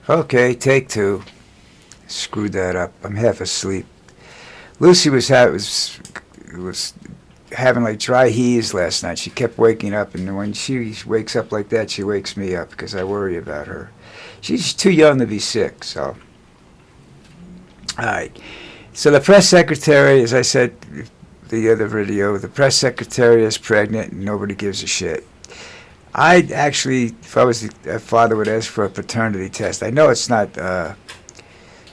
Okay, take two. Screwed that up. I'm half asleep. Lucy was having like dry heaves last night. She kept waking up, and when she wakes up like that, she wakes me up because I worry about her. She's too young to be sick. So, all right. So the press secretary, as I said the other video, the press secretary is pregnant, and nobody gives a shit. I actually, if I was a father, would ask for a paternity test. I know it's not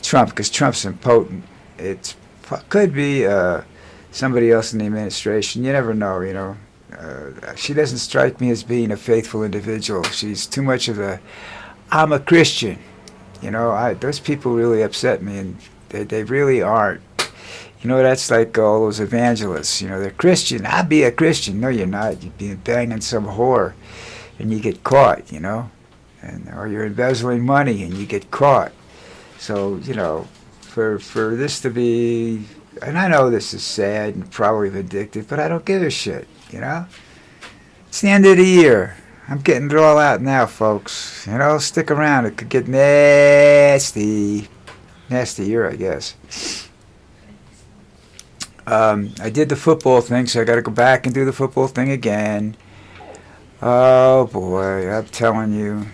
Trump because Trump's impotent. It could be somebody else in the administration. You never know, you know. She doesn't strike me as being a faithful individual. She's too much of a, I'm a Christian. You know, those people really upset me, and they really aren't. You know, that's like all those evangelists. You know, they're Christian. I'll be a Christian. No, you're not. You'd be banging some whore, and you get caught. You know, or you're embezzling money, and you get caught. So, you know, for this to be, and I know this is sad and probably vindictive, but I don't give a shit, you know? It's the end of the year. I'm getting it all out now, folks. You know, stick around. It could get nasty. Nasty year, I guess. I did the football thing, so I got to go back and do the football thing again. Oh, boy, I'm telling you.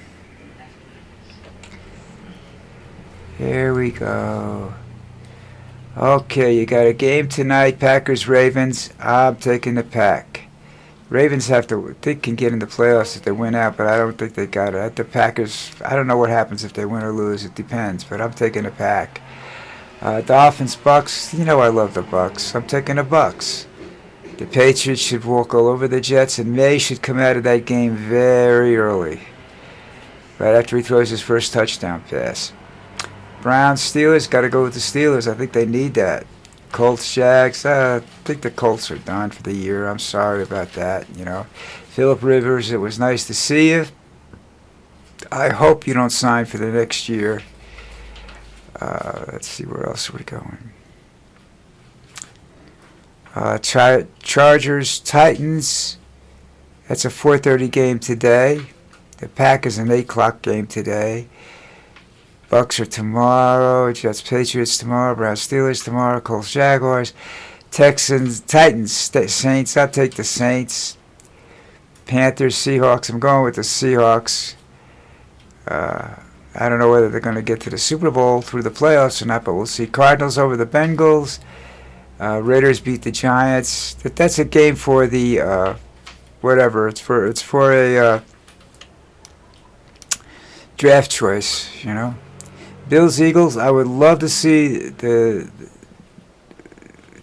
Here we go. Okay, you got a game tonight, Packers-Ravens. I'm taking the Pack. Ravens they can get in the playoffs if they win out, but I don't think they got it. The Packers, I don't know what happens if they win or lose. It depends, but I'm taking the Pack. Dolphins, Bucks. You know I love the Bucks. I'm taking the Bucks. The Patriots should walk all over the Jets, and May should come out of that game very early, right after he throws his first touchdown pass. Browns, Steelers, got to go with the Steelers. I think they need that. Colts, Jags, I think the Colts are done for the year. I'm sorry about that, you know. Phillip Rivers, it was nice to see you. I hope you don't sign for the next year. Let's see, where else are we going? Chargers, Titans. That's a 4:30 game today. The Packers an 8 o'clock game today. Bucks are tomorrow. Jets, Patriots tomorrow. Browns, Steelers tomorrow. Colts, Jaguars. Texans, Titans, Saints. I'll take the Saints. Panthers, Seahawks. I'm going with the Seahawks. I don't know whether they're going to get to the Super Bowl through the playoffs or not, but we'll see. Cardinals over the Bengals. Raiders beat the Giants. That's a game for the whatever. It's for a draft choice, you know. Bills, Eagles. I would love to see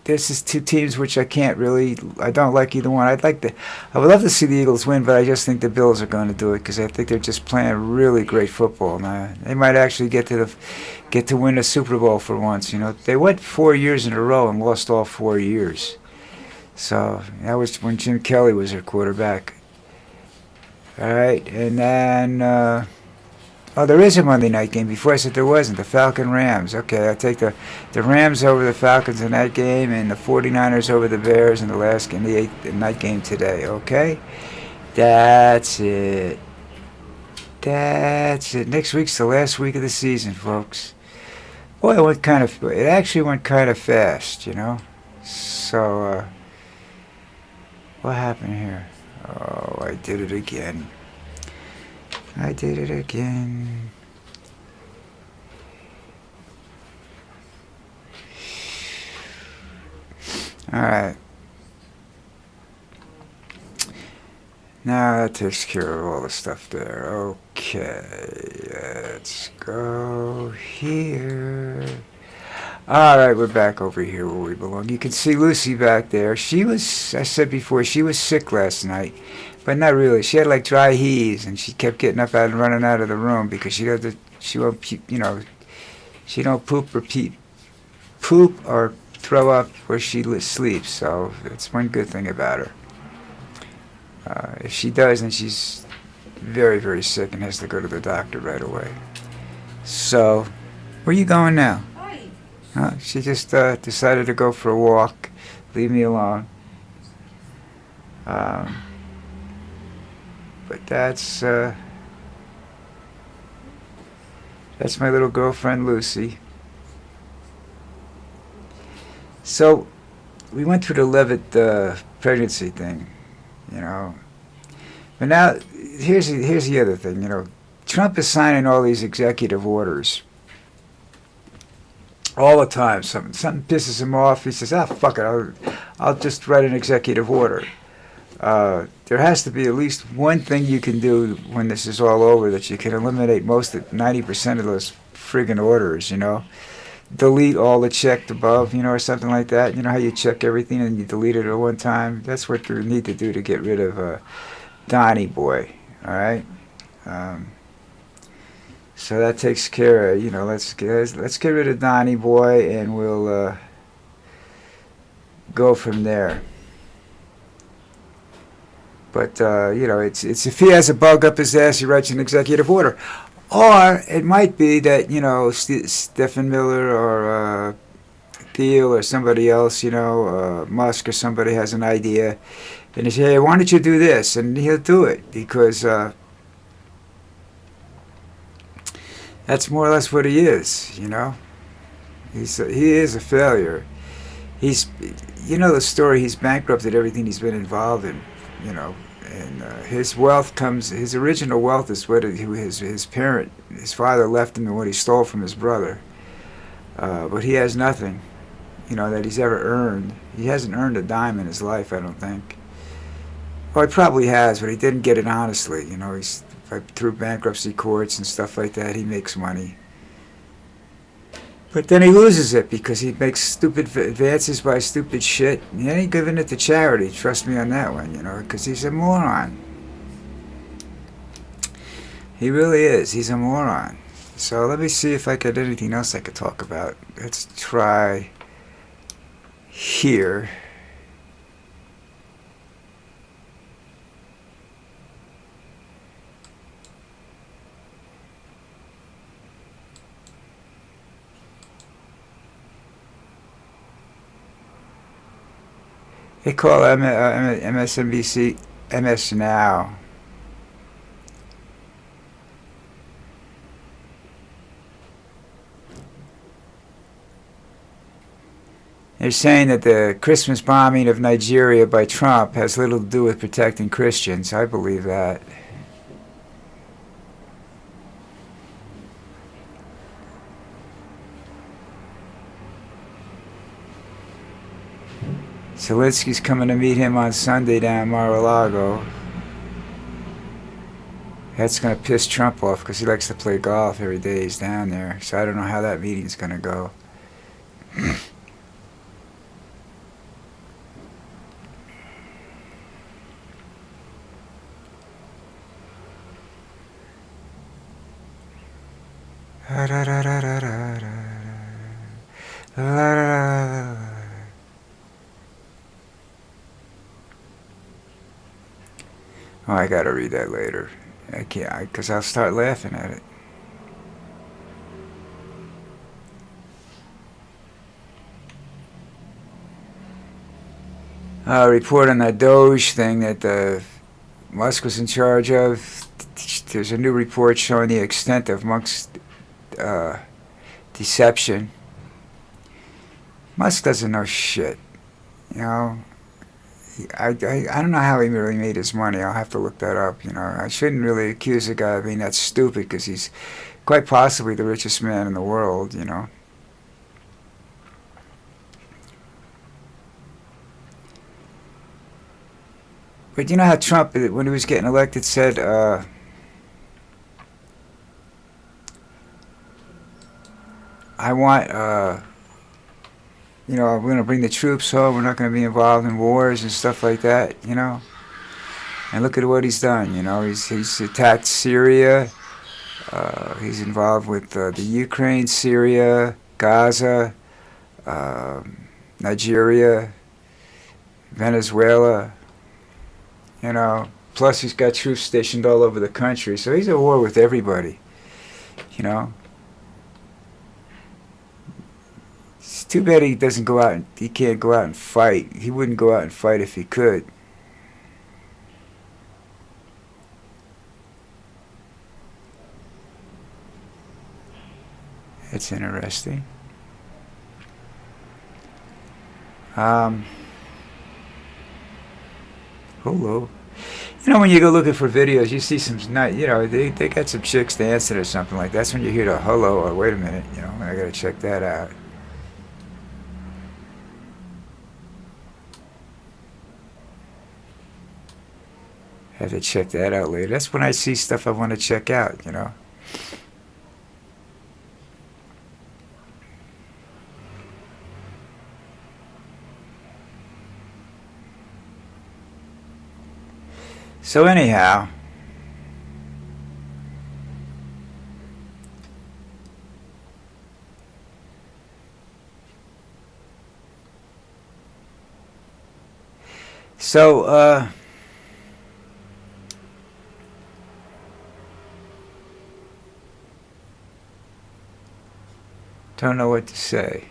this is two teams which I don't like either one. I would love to see the Eagles win, but I just think the Bills are going to do it because I think they're just playing really great football. Now they might actually get to win a Super Bowl for once. You know, they went 4 years in a row and lost all 4 years. So that was when Jim Kelly was their quarterback. All right, and then. There is a Monday night game. Before I said there wasn't. The Falcon-Rams. Okay, I'll take the Rams over the Falcons in that game and the 49ers over the Bears in the last game, the night game today. Okay? That's it. Next week's the last week of the season, folks. Boy, it actually went kind of fast, you know? So, what happened here? Oh, I did it again. Alright. Now that takes care of all the stuff there. Okay, let's go here. Alright, we're back over here where we belong. You can see Lucy back there. I said before, she was sick last night. But not really. She had like dry heaves, and she kept getting up and running out of the room because she won't, you know, she don't poop or throw up where she sleeps. So that's one good thing about her. If she does, then she's very, very sick and has to go to the doctor right away. So, where are you going now? She just decided to go for a walk. Leave me alone. But that's That's my little girlfriend Lucy. So we went through the Levitt pregnancy thing, you know. But now here's the other thing, you know. Trump is signing all these executive orders all the time. Something pisses him off. He says, "Ah, fuck it, I'll just write an executive order." There has to be at least one thing you can do when this is all over that you can eliminate 90% of those friggin' orders, you know. Delete all the checked above, you know, or something like that. You know how you check everything and you delete it at one time? That's what you need to do to get rid of Donnie Boy, all right? Um, so that takes care of, you know, let's get rid of Donnie Boy and we'll go from there. But you know, it's if he has a bug up his ass, he writes an executive order, or it might be that you know Stephen Miller or Thiel or somebody else, you know, Musk or somebody has an idea, and they say, "Hey, why don't you do this?" And he'll do it because that's more or less what he is, you know. He is a failure. He's, you know, the story. He's bankrupted everything he's been involved in, you know, and his wealth comes. His original wealth is what his parent, his father left him, and what he stole from his brother. But he has nothing, you know, that he's ever earned. He hasn't earned a dime in his life, I don't think. Well, he probably has, but he didn't get it honestly. You know, he's through bankruptcy courts and stuff like that. He makes money. But then he loses it because he makes stupid advances by stupid shit. He ain't giving it to charity. Trust me on that one, you know, because he's a moron. He really is. He's a moron. So let me see if I got anything else I could talk about. Let's try here. They call MSNBC MS Now. They're saying that the Christmas bombing of Nigeria by Trump has little to do with protecting Christians. I believe that. Zelensky's coming to meet him on Sunday down Mar-a-Lago. That's going to piss Trump off because he likes to play golf every day he's down there. So I don't know how that meeting's going to go. Oh, I gotta read that later. I can't, because I'll start laughing at it. Report on that Doge thing that Musk was in charge of. There's a new report showing the extent of Musk's deception. Musk doesn't know shit, you know. I don't know how he really made his money. I'll have to look that up. You know, I shouldn't really accuse a guy of being that stupid because he's quite possibly the richest man in the world. You know. But you know how Trump, when he was getting elected, said, "I want." You know, we're going to bring the troops home. We're not going to be involved in wars and stuff like that, you know. And look at what he's done, you know. He's attacked Syria. He's involved with the Ukraine, Syria, Gaza, Nigeria, Venezuela, you know. Plus he's got troops stationed all over the country. So he's at war with everybody, you know. It's too bad he doesn't go out. He can't go out and fight. He wouldn't go out and fight if he could. That's interesting. Hello. When you go looking for videos, you see some, they got some chicks dancing or something like that. That's when you hear the hello or wait a minute, I gotta check that out. Have to check that out later. That's when I see stuff I want to check out. So anyhow, so don't know what to say.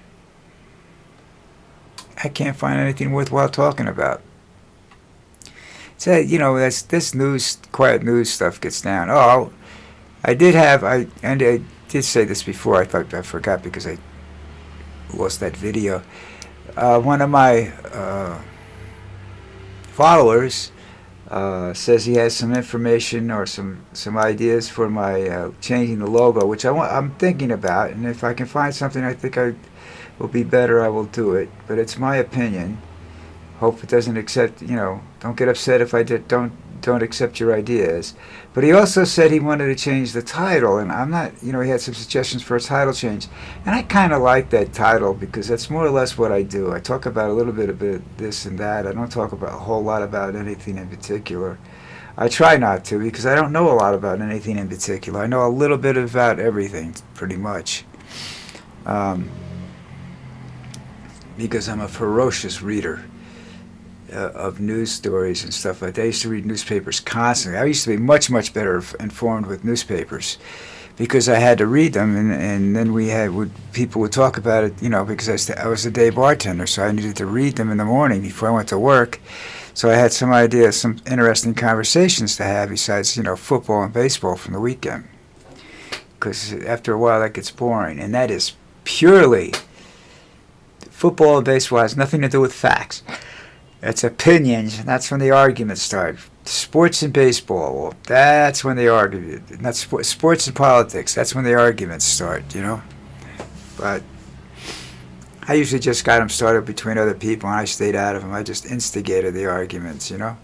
I can't find anything worthwhile talking about. So that's this quiet news stuff gets down. Oh, I did say this before. I thought I forgot because I lost that video. One of my followers says he has some information or some ideas for my changing the logo, which I'm thinking about, and if I can find something I think I will be better, I will do it. But it's my opinion. Hope it doesn't accept. Don't get upset if I don't accept your ideas. But he also said he wanted to change the title, and I'm not. He had some suggestions for a title change, and I kind of like that title because that's more or less what I do. I talk about a little bit of this and that. I don't talk about a whole lot about anything in particular. I try not to because I don't know a lot about anything in particular. I know a little bit about everything, pretty much. Because I'm a ferocious reader of news stories and stuff like that. I used to read newspapers constantly. I used to be much, much better informed with newspapers because I had to read them, and then people would talk about it, because I was a day bartender, so I needed to read them in the morning before I went to work. So I had some idea, some interesting conversations to have besides, football and baseball from the weekend. Because after a while that gets boring, and that is purely, football and baseball has nothing to do with facts. It's opinions, and that's when the arguments start. Sports and baseball, well, that's when they argue. Not sports and politics, that's when the arguments start, But I usually just got them started between other people, and I stayed out of them. I just instigated the arguments, All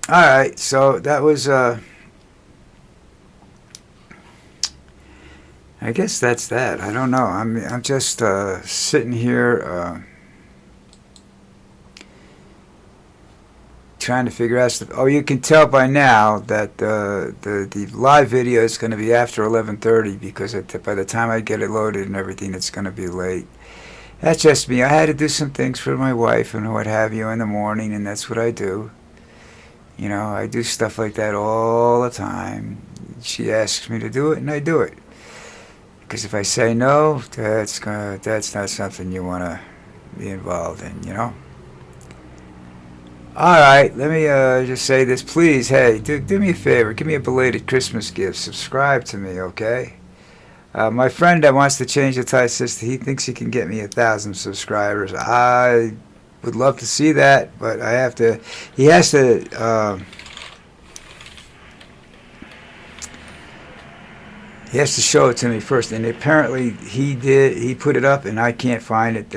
right, so that was... I guess that's that. I don't know. I'm just sitting here trying to figure out stuff. Oh, you can tell by now that the live video is going to be after 11:30 because by the time I get it loaded and everything, it's going to be late. That's just me. I had to do some things for my wife and what have you in the morning, and that's what I do. I do stuff like that all the time. She asks me to do it, and I do it. Because if I say no, that's not something you want to be involved in, All right, let me just say this. Please, hey, do me a favor. Give me a belated Christmas gift. Subscribe to me, okay? My friend that wants to change the title says he thinks he can get me 1,000 subscribers. I would love to see that, but he has to... He has to show it to me first, and apparently he put it up, and I can't find it.